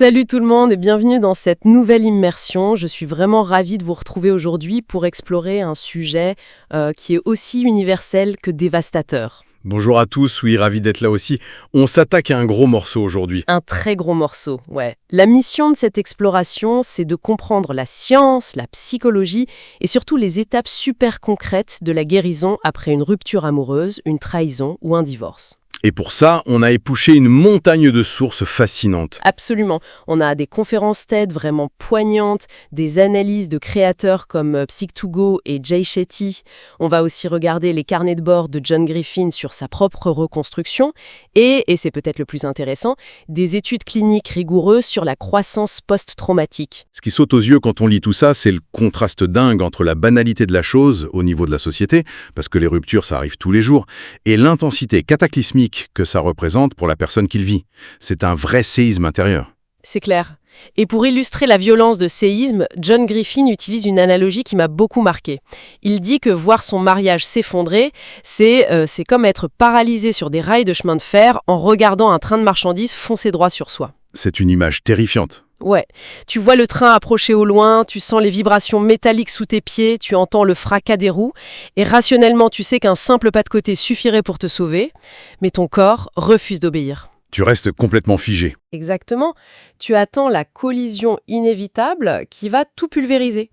Salut tout le monde et bienvenue dans cette nouvelle immersion. Je suis vraiment ravie de vous retrouver aujourd'hui pour explorer un sujet qui est aussi universel que dévastateur. Bonjour à tous, oui, ravi d'être là aussi. On s'attaque à un gros morceau aujourd'hui. Un très gros morceau, ouais. La mission de cette exploration, c'est de comprendre la science, la psychologie et surtout les étapes super concrètes de la guérison après une rupture amoureuse, une trahison ou un divorce. Et pour ça, on a épluché une montagne de sources fascinantes. Absolument. On a des conférences TED vraiment poignantes, des analyses de créateurs comme Psych2Go et Jay Shetty. On va aussi regarder les carnets de bord de John Griffin sur sa propre reconstruction et c'est peut-être le plus intéressant, des études cliniques rigoureuses sur la croissance post-traumatique. Ce qui saute aux yeux quand on lit tout ça, c'est le contraste dingue entre la banalité de la chose au niveau de la société, parce que les ruptures, ça arrive tous les jours, et l'intensité cataclysmique que ça représente pour la personne qui le vit. C'est un vrai séisme intérieur. C'est clair. Et pour illustrer la violence de séisme, John Griffin utilise une analogie qui m'a beaucoup marquée. Il dit que voir son mariage s'effondrer, c'est comme être paralysé sur des rails de chemin de fer en regardant un train de marchandises foncer droit sur soi. C'est une image terrifiante. Ouais, tu vois le train approcher au loin, tu sens les vibrations métalliques sous tes pieds, tu entends le fracas des roues, et rationnellement tu sais qu'un simple pas de côté suffirait pour te sauver, mais ton corps refuse d'obéir. Tu restes complètement figé. Exactement, tu attends la collision inévitable qui va tout pulvériser.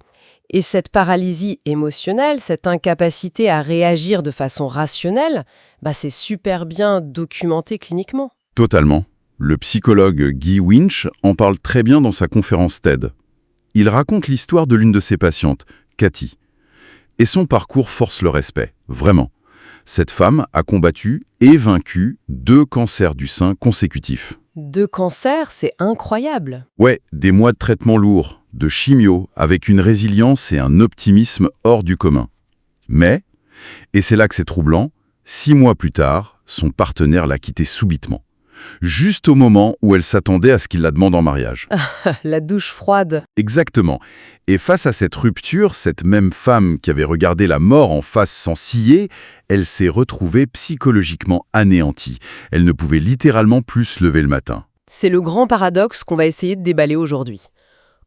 Et cette paralysie émotionnelle, cette incapacité à réagir de façon rationnelle, c'est super bien documenté cliniquement. Totalement. Le psychologue Guy Winch en parle très bien dans sa conférence TED. Il raconte l'histoire de l'une de ses patientes, Cathy. Et son parcours force le respect, vraiment. Cette femme a combattu et vaincu 2 cancers du sein consécutifs. 2 cancers, c'est incroyable. Ouais, des mois de traitement lourd, de chimio, avec une résilience et un optimisme hors du commun. Mais, et c'est là que c'est troublant, 6 mois plus tard, son partenaire l'a quittée subitement. Juste au moment où elle s'attendait à ce qu'il la demande en mariage. La douche froide. Exactement. Et face à cette rupture, cette même femme qui avait regardé la mort en face sans ciller, elle s'est retrouvée psychologiquement anéantie. Elle ne pouvait littéralement plus se lever le matin. C'est le grand paradoxe qu'on va essayer de déballer aujourd'hui.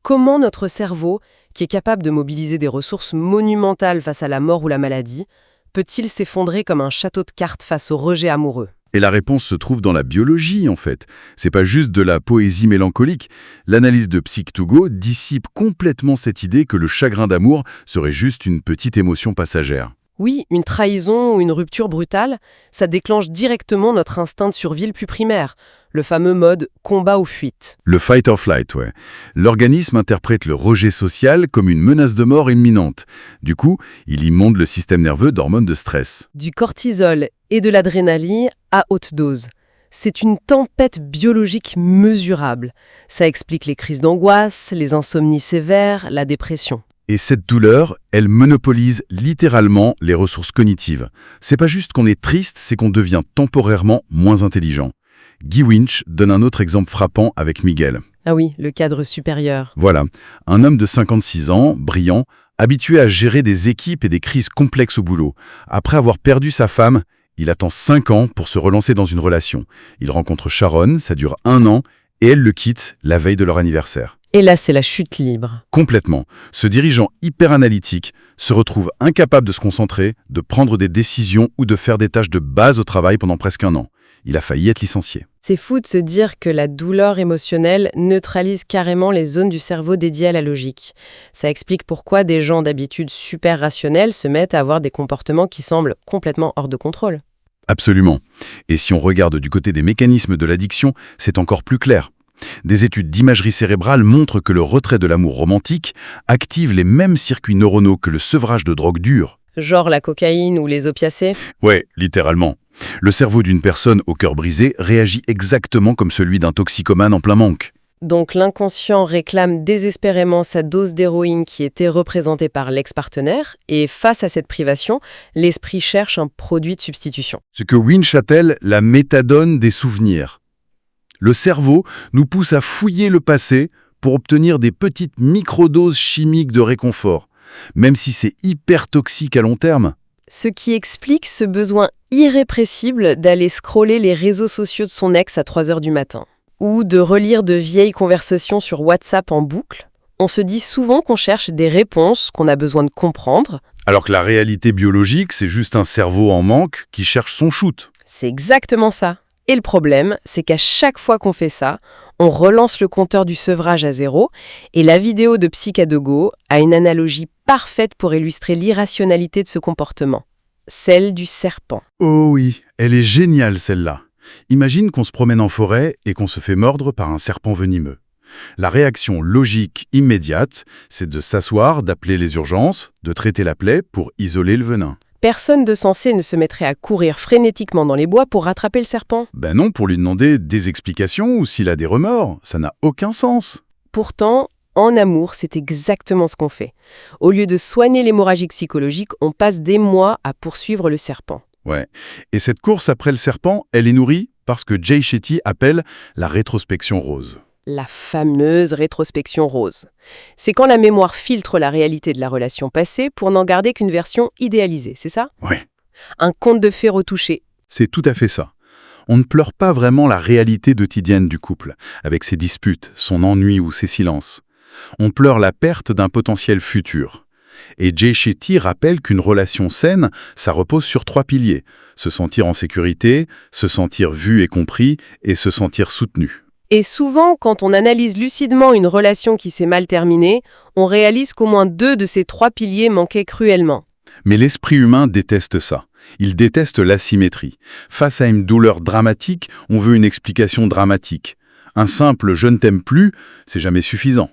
Comment notre cerveau, qui est capable de mobiliser des ressources monumentales face à la mort ou la maladie, peut-il s'effondrer comme un château de cartes face au rejet amoureux ? Et la réponse se trouve dans la biologie, en fait. C'est pas juste de la poésie mélancolique. L'analyse de Psych2Go dissipe complètement cette idée que le chagrin d'amour serait juste une petite émotion passagère. Oui, une trahison ou une rupture brutale, ça déclenche directement notre instinct de survie le plus primaire, le fameux mode combat ou fuite. Le fight or flight, ouais. L'organisme interprète le rejet social comme une menace de mort imminente. Du coup, il inonde le système nerveux d'hormones de stress. Du cortisol et de l'adrénaline à haute dose. C'est une tempête biologique mesurable. Ça explique les crises d'angoisse, les insomnies sévères, la dépression. Et cette douleur, elle monopolise littéralement les ressources cognitives. C'est pas juste qu'on est triste, c'est qu'on devient temporairement moins intelligent. Guy Winch donne un autre exemple frappant avec Miguel. Ah oui, le cadre supérieur. Voilà, un homme de 56 ans, brillant, habitué à gérer des équipes et des crises complexes au boulot. Après avoir perdu sa femme, il attend 5 ans pour se relancer dans une relation. Il rencontre Sharon, ça dure 1 an, et elle le quitte la veille de leur anniversaire. Et là, c'est la chute libre. Complètement. Ce dirigeant hyper analytique se retrouve incapable de se concentrer, de prendre des décisions ou de faire des tâches de base au travail pendant presque 1 an. Il a failli être licencié. C'est fou de se dire que la douleur émotionnelle neutralise carrément les zones du cerveau dédiées à la logique. Ça explique pourquoi des gens d'habitude super rationnels se mettent à avoir des comportements qui semblent complètement hors de contrôle. Absolument. Et si on regarde du côté des mécanismes de l'addiction, c'est encore plus clair. Des études d'imagerie cérébrale montrent que le retrait de l'amour romantique active les mêmes circuits neuronaux que le sevrage de drogue dure. Genre la cocaïne ou les opiacés ? Ouais, littéralement. Le cerveau d'une personne au cœur brisé réagit exactement comme celui d'un toxicomane en plein manque. Donc l'inconscient réclame désespérément sa dose d'héroïne qui était représentée par l'ex-partenaire, et face à cette privation, l'esprit cherche un produit de substitution. Ce que Winch appelle la méthadone des souvenirs. Le cerveau nous pousse à fouiller le passé pour obtenir des petites microdoses chimiques de réconfort, même si c'est hyper toxique à long terme. Ce qui explique ce besoin irrépressible d'aller scroller les réseaux sociaux de son ex à 3 heures du matin. ou de relire de vieilles conversations sur WhatsApp en boucle, on se dit souvent qu'on cherche des réponses qu'on a besoin de comprendre. Alors que la réalité biologique, c'est juste un cerveau en manque qui cherche son shoot. C'est exactement ça. Et le problème, c'est qu'à chaque fois qu'on fait ça, on relance le compteur du sevrage à zéro, et la vidéo de Psychadogo a une analogie parfaite pour illustrer l'irrationalité de ce comportement. Celle du serpent. Oh oui, elle est géniale celle-là. Imagine qu'on se promène en forêt et qu'on se fait mordre par un serpent venimeux. La réaction logique immédiate, c'est de s'asseoir, d'appeler les urgences, de traiter la plaie pour isoler le venin. Personne de sensé ne se mettrait à courir frénétiquement dans les bois pour rattraper le serpent. Ben non, pour lui demander des explications ou s'il a des remords, ça n'a aucun sens. Pourtant, en amour, c'est exactement ce qu'on fait. Au lieu de soigner l'hémorragie psychologique, on passe des mois à poursuivre le serpent. Ouais. Et cette course après le serpent, elle est nourrie par ce que Jay Shetty appelle la rétrospection rose. La fameuse rétrospection rose. C'est quand la mémoire filtre la réalité de la relation passée pour n'en garder qu'une version idéalisée, c'est ça? Ouais. Un conte de fées retouché. C'est tout à fait ça. On ne pleure pas vraiment la réalité quotidienne du couple, avec ses disputes, son ennui ou ses silences. On pleure la perte d'un potentiel futur. Et Jay Shetty rappelle qu'une relation saine, ça repose sur 3 piliers. Se sentir en sécurité, se sentir vu et compris, et se sentir soutenu. Et souvent, quand on analyse lucidement une relation qui s'est mal terminée, on réalise qu'au moins 2 de ces 3 piliers manquaient cruellement. Mais l'esprit humain déteste ça. Il déteste l'asymétrie. Face à une douleur dramatique, on veut une explication dramatique. Un simple « je ne t'aime plus », c'est jamais suffisant.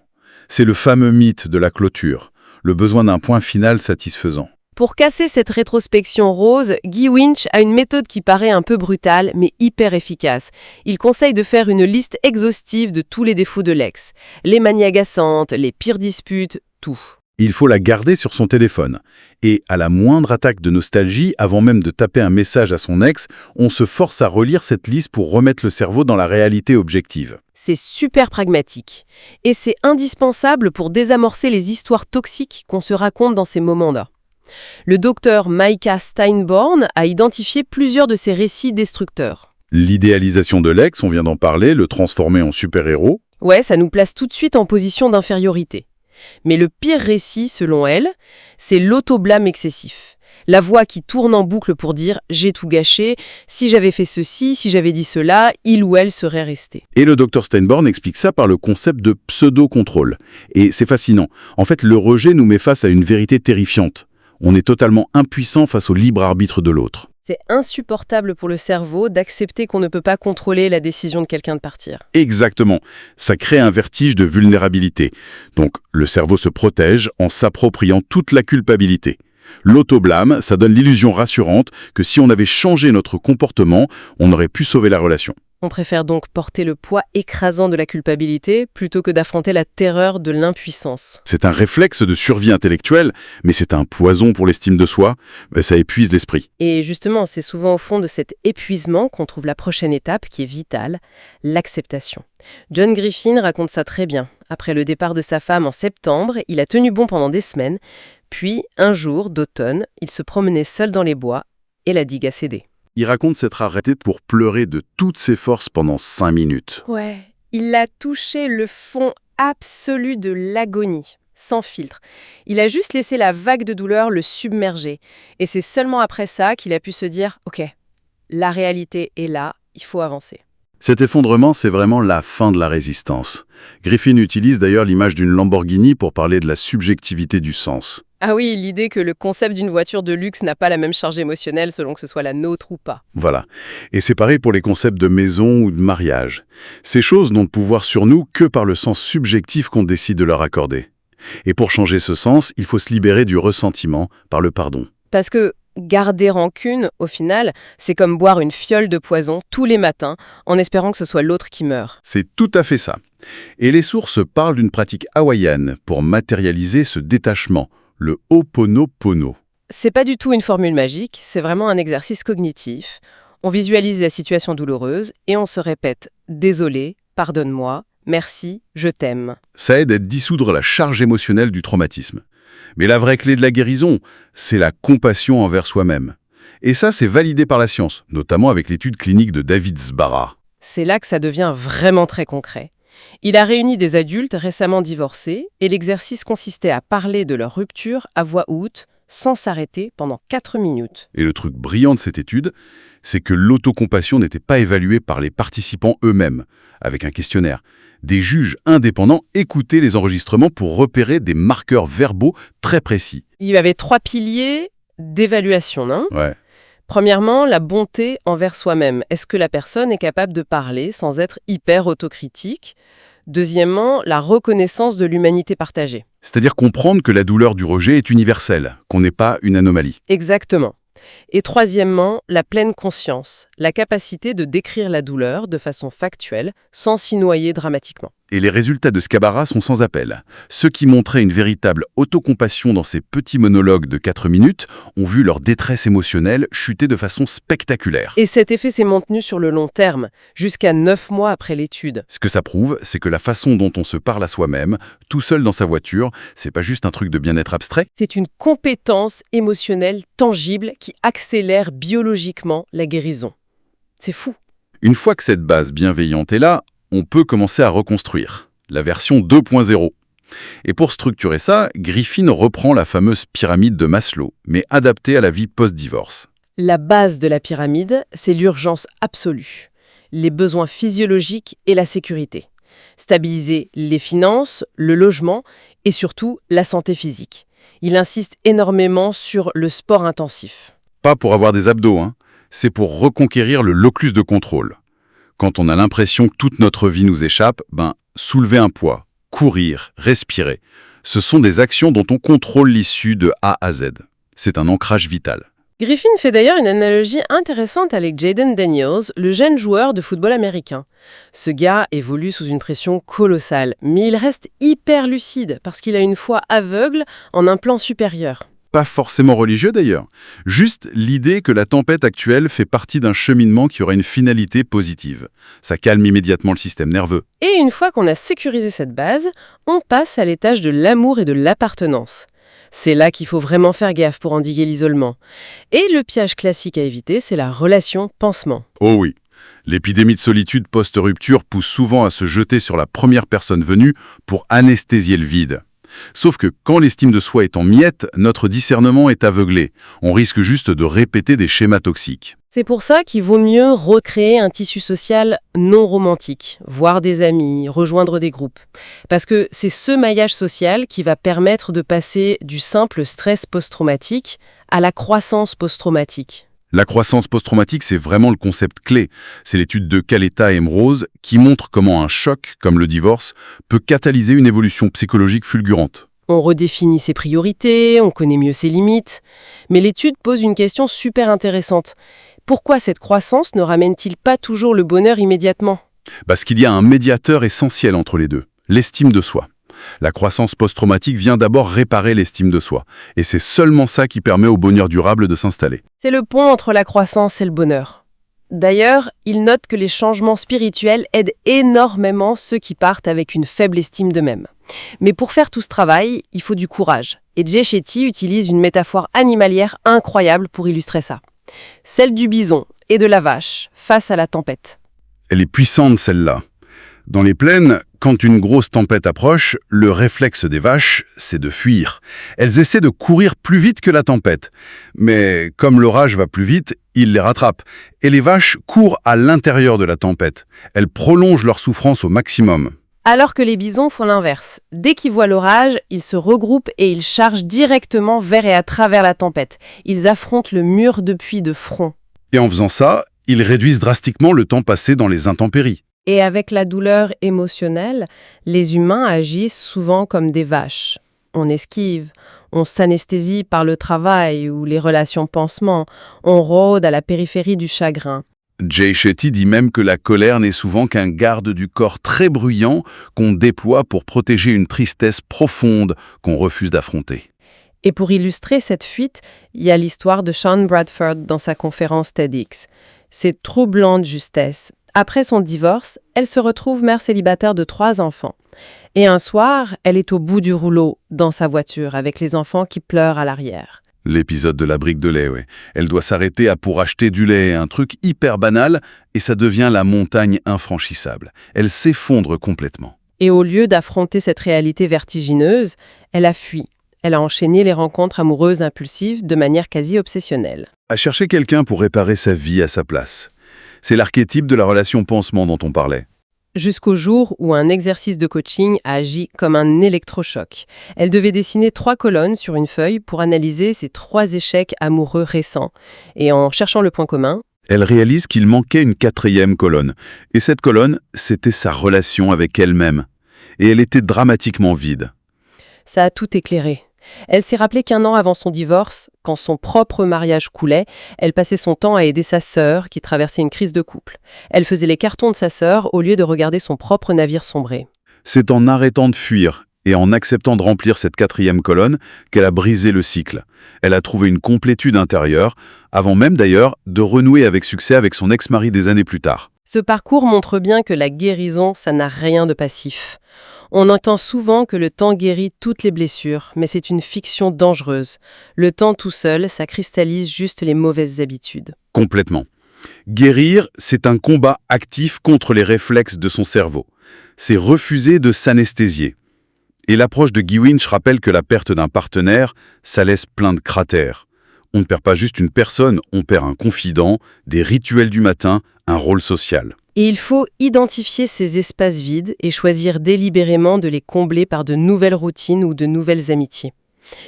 C'est le fameux mythe de la clôture, le besoin d'un point final satisfaisant. Pour casser cette rétrospection rose, Guy Winch a une méthode qui paraît un peu brutale, mais hyper efficace. Il conseille de faire une liste exhaustive de tous les défauts de l'ex. Les manies agaçantes, les pires disputes, tout. Il faut la garder sur son téléphone. Et à la moindre attaque de nostalgie, avant même de taper un message à son ex, on se force à relire cette liste pour remettre le cerveau dans la réalité objective. C'est super pragmatique. Et c'est indispensable pour désamorcer les histoires toxiques qu'on se raconte dans ces moments-là. Le docteur Micah Steinborn a identifié plusieurs de ces récits destructeurs. L'idéalisation de l'ex, on vient d'en parler, le transformer en super-héros. Ouais, ça nous place tout de suite en position d'infériorité. Mais le pire récit, selon elle, c'est l'autoblâme excessif. La voix qui tourne en boucle pour dire « j'ai tout gâché, si j'avais fait ceci, si j'avais dit cela, il ou elle serait resté ». Et le docteur Steinborn explique ça par le concept de pseudo-contrôle. Et c'est fascinant. En fait, le rejet nous met face à une vérité terrifiante. On est totalement impuissant face au libre arbitre de l'autre. C'est insupportable pour le cerveau d'accepter qu'on ne peut pas contrôler la décision de quelqu'un de partir. Exactement. Ça crée un vertige de vulnérabilité. Donc, le cerveau se protège en s'appropriant toute la culpabilité. L'autoblâme, ça donne l'illusion rassurante que si on avait changé notre comportement, on aurait pu sauver la relation. On préfère donc porter le poids écrasant de la culpabilité plutôt que d'affronter la terreur de l'impuissance. C'est un réflexe de survie intellectuelle, mais c'est un poison pour l'estime de soi. Ça épuise l'esprit. Et justement, c'est souvent au fond de cet épuisement qu'on trouve la prochaine étape qui est vitale, l'acceptation. John Griffin raconte ça très bien. Après le départ de sa femme en septembre, il a tenu bon pendant des semaines. Puis, un jour d'automne, il se promenait seul dans les bois et la digue a cédé. Il raconte s'être arrêté pour pleurer de toutes ses forces pendant 5 minutes. Ouais, il a touché le fond absolu de l'agonie, sans filtre. Il a juste laissé la vague de douleur le submerger. Et c'est seulement après ça qu'il a pu se dire « Ok, la réalité est là, il faut avancer ». Cet effondrement, c'est vraiment la fin de la résistance. Griffin utilise d'ailleurs l'image d'une Lamborghini pour parler de la subjectivité du sens. Ah oui, l'idée que le concept d'une voiture de luxe n'a pas la même charge émotionnelle selon que ce soit la nôtre ou pas. Voilà. Et c'est pareil pour les concepts de maison ou de mariage. Ces choses n'ont de pouvoir sur nous que par le sens subjectif qu'on décide de leur accorder. Et pour changer ce sens, il faut se libérer du ressentiment par le pardon. Parce que garder rancune, au final, c'est comme boire une fiole de poison tous les matins en espérant que ce soit l'autre qui meurt. C'est tout à fait ça. Et les sources parlent d'une pratique hawaïenne pour matérialiser ce détachement, le Ho'oponopono. C'est pas du tout une formule magique, c'est vraiment un exercice cognitif. On visualise la situation douloureuse et on se répète « désolé, pardonne-moi, merci, je t'aime ». Ça aide à dissoudre la charge émotionnelle du traumatisme. Mais la vraie clé de la guérison, c'est la compassion envers soi-même. Et ça, c'est validé par la science, notamment avec l'étude clinique de David Sbarra. C'est là que ça devient vraiment très concret. Il a réuni des adultes récemment divorcés et l'exercice consistait à parler de leur rupture à voix haute, sans s'arrêter pendant 4 minutes. Et le truc brillant de cette étude, c'est que l'autocompassion n'était pas évaluée par les participants eux-mêmes, avec un questionnaire. Des juges indépendants écoutaient les enregistrements pour repérer des marqueurs verbaux très précis. Il y avait 3 piliers d'évaluation, non ? Ouais. Premièrement, la bonté envers soi-même. Est-ce que la personne est capable de parler sans être hyper autocritique ? Deuxièmement, la reconnaissance de l'humanité partagée. C'est-à-dire comprendre que la douleur du rejet est universelle, qu'on n'est pas une anomalie. Exactement. Et troisièmement, la pleine conscience, la capacité de décrire la douleur de façon factuelle, sans s'y noyer dramatiquement. Et les résultats de Scabara sont sans appel. Ceux qui montraient une véritable autocompassion dans ces petits monologues de 4 minutes ont vu leur détresse émotionnelle chuter de façon spectaculaire. Et cet effet s'est maintenu sur le long terme, jusqu'à 9 mois après l'étude. Ce que ça prouve, c'est que la façon dont on se parle à soi-même, tout seul dans sa voiture, c'est pas juste un truc de bien-être abstrait. C'est une compétence émotionnelle tangible qui accélère biologiquement la guérison. C'est fou. Une fois que cette base bienveillante est là, on peut commencer à reconstruire, la version 2.0. Et pour structurer ça, Griffin reprend la fameuse pyramide de Maslow, mais adaptée à la vie post-divorce. La base de la pyramide, c'est l'urgence absolue, les besoins physiologiques et la sécurité. Stabiliser les finances, le logement et surtout la santé physique. Il insiste énormément sur le sport intensif. Pas pour avoir des abdos, hein. C'est pour reconquérir le locus de contrôle. Quand on a l'impression que toute notre vie nous échappe, soulever un poids, courir, respirer, ce sont des actions dont on contrôle l'issue de A à Z. C'est un ancrage vital. Griffin fait d'ailleurs une analogie intéressante avec Jayden Daniels, le jeune joueur de football américain. Ce gars évolue sous une pression colossale, mais il reste hyper lucide parce qu'il a une foi aveugle en un plan supérieur. Pas forcément religieux d'ailleurs, juste l'idée que la tempête actuelle fait partie d'un cheminement qui aura une finalité positive. Ça calme immédiatement le système nerveux. Et une fois qu'on a sécurisé cette base, on passe à l'étage de l'amour et de l'appartenance. C'est là qu'il faut vraiment faire gaffe pour endiguer l'isolement. Et le piège classique à éviter, c'est la relation pansement. Oh oui, l'épidémie de solitude post-rupture pousse souvent à se jeter sur la première personne venue pour anesthésier le vide. Sauf que quand l'estime de soi est en miettes, notre discernement est aveuglé. On risque juste de répéter des schémas toxiques. C'est pour ça qu'il vaut mieux recréer un tissu social non romantique, voir des amis, rejoindre des groupes. Parce que c'est ce maillage social qui va permettre de passer du simple stress post-traumatique à la croissance post-traumatique. La croissance post-traumatique, c'est vraiment le concept clé. C'est l'étude de Caletta et Mrose qui montre comment un choc, comme le divorce, peut catalyser une évolution psychologique fulgurante. On redéfinit ses priorités, on connaît mieux ses limites. Mais l'étude pose une question super intéressante. Pourquoi cette croissance ne ramène-t-il pas toujours le bonheur immédiatement ? Parce qu'il y a un médiateur essentiel entre les deux, l'estime de soi. La croissance post-traumatique vient d'abord réparer l'estime de soi. Et c'est seulement ça qui permet au bonheur durable de s'installer. C'est le pont entre la croissance et le bonheur. D'ailleurs, il note que les changements spirituels aident énormément ceux qui partent avec une faible estime d'eux-mêmes. Mais pour faire tout ce travail, il faut du courage. Et Jay Shetty utilise une métaphore animalière incroyable pour illustrer ça. Celle du bison et de la vache face à la tempête. Elle est puissante, celle-là. Dans les plaines, quand une grosse tempête approche, le réflexe des vaches, c'est de fuir. Elles essaient de courir plus vite que la tempête. Mais comme l'orage va plus vite, il les rattrape. Et les vaches courent à l'intérieur de la tempête. Elles prolongent leur souffrance au maximum. Alors que les bisons font l'inverse. Dès qu'ils voient l'orage, ils se regroupent et ils chargent directement vers et à travers la tempête. Ils affrontent le mur de pluie de front. Et en faisant ça, ils réduisent drastiquement le temps passé dans les intempéries. Et avec la douleur émotionnelle, les humains agissent souvent comme des vaches. On esquive, on s'anesthésie par le travail ou les relations pansements, on rôde à la périphérie du chagrin. Jay Shetty dit même que la colère n'est souvent qu'un garde du corps très bruyant qu'on déploie pour protéger une tristesse profonde qu'on refuse d'affronter. Et pour illustrer cette fuite, il y a l'histoire de Shawn Bradford dans sa conférence TEDx. C'est troublant de justesse. Après son divorce, elle se retrouve mère célibataire de 3 enfants. Et un soir, elle est au bout du rouleau, dans sa voiture, avec les enfants qui pleurent à l'arrière. L'épisode de la brique de lait, ouais. Elle doit s'arrêter pour acheter du lait, un truc hyper banal, et ça devient la montagne infranchissable. Elle s'effondre complètement. Et au lieu d'affronter cette réalité vertigineuse, elle a fui. Elle a enchaîné les rencontres amoureuses impulsives de manière quasi obsessionnelle. À chercher quelqu'un pour réparer sa vie à sa place. C'est l'archétype de la relation pansement dont on parlait. Jusqu'au jour où un exercice de coaching a agi comme un électrochoc. Elle devait dessiner 3 colonnes sur une feuille pour analyser ces 3 échecs amoureux récents. Et en cherchant le point commun, Elle réalise qu'il manquait une 4e colonne. Et cette colonne, c'était sa relation avec elle-même. Et elle était dramatiquement vide. ça a tout éclairé. Elle s'est rappelé qu'1 an avant son divorce, quand son propre mariage coulait, elle passait son temps à aider sa sœur qui traversait une crise de couple. Elle faisait les cartons de sa sœur au lieu de regarder son propre navire sombrer. C'est en arrêtant de fuir et en acceptant de remplir cette 4e colonne qu'elle a brisé le cycle. Elle a trouvé une complétude intérieure, avant même d'ailleurs de renouer avec succès avec son ex-mari des années plus tard. Ce parcours montre bien que la guérison, ça n'a rien de passif. On entend souvent que le temps guérit toutes les blessures, mais c'est une fiction dangereuse. Le temps tout seul, ça cristallise juste les mauvaises habitudes. Complètement. Guérir, c'est un combat actif contre les réflexes de son cerveau. C'est refuser de s'anesthésier. Et l'approche de Guy Winch rappelle que la perte d'un partenaire, ça laisse plein de cratères. On ne perd pas juste une personne, on perd un confident, des rituels du matin, un rôle social. Et il faut identifier ces espaces vides et choisir délibérément de les combler par de nouvelles routines ou de nouvelles amitiés.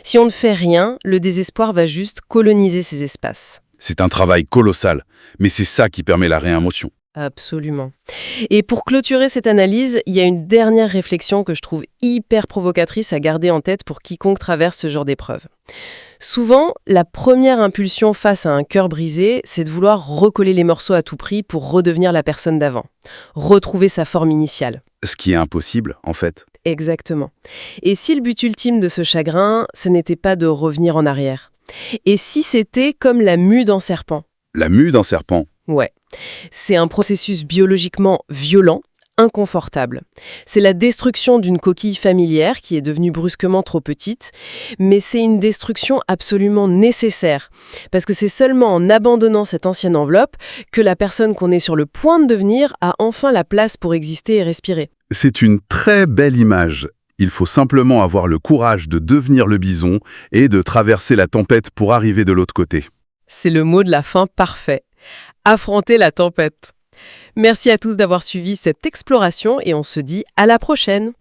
Si on ne fait rien, le désespoir va juste coloniser ces espaces. C'est un travail colossal, mais c'est ça qui permet la réémotion. Absolument. Et pour clôturer cette analyse, il y a une dernière réflexion que je trouve hyper provocatrice à garder en tête pour quiconque traverse ce genre d'épreuve. Souvent, la première impulsion face à un cœur brisé, c'est de vouloir recoller les morceaux à tout prix pour redevenir la personne d'avant, retrouver sa forme initiale. Ce qui est impossible, en fait. Exactement. Et si le but ultime de ce chagrin, ce n'était pas de revenir en arrière? Et si c'était comme la mue d'un serpent? La mue d'un serpent. Ouais. C'est un processus biologiquement violent, inconfortable. C'est la destruction d'une coquille familière qui est devenue brusquement trop petite, mais c'est une destruction absolument nécessaire, parce que c'est seulement en abandonnant cette ancienne enveloppe que la personne qu'on est sur le point de devenir a enfin la place pour exister et respirer. C'est une très belle image. Il faut simplement avoir le courage de devenir le bison et de traverser la tempête pour arriver de l'autre côté. C'est le mot de la fin parfait. Affronter la tempête. Merci à tous d'avoir suivi cette exploration et on se dit à la prochaine.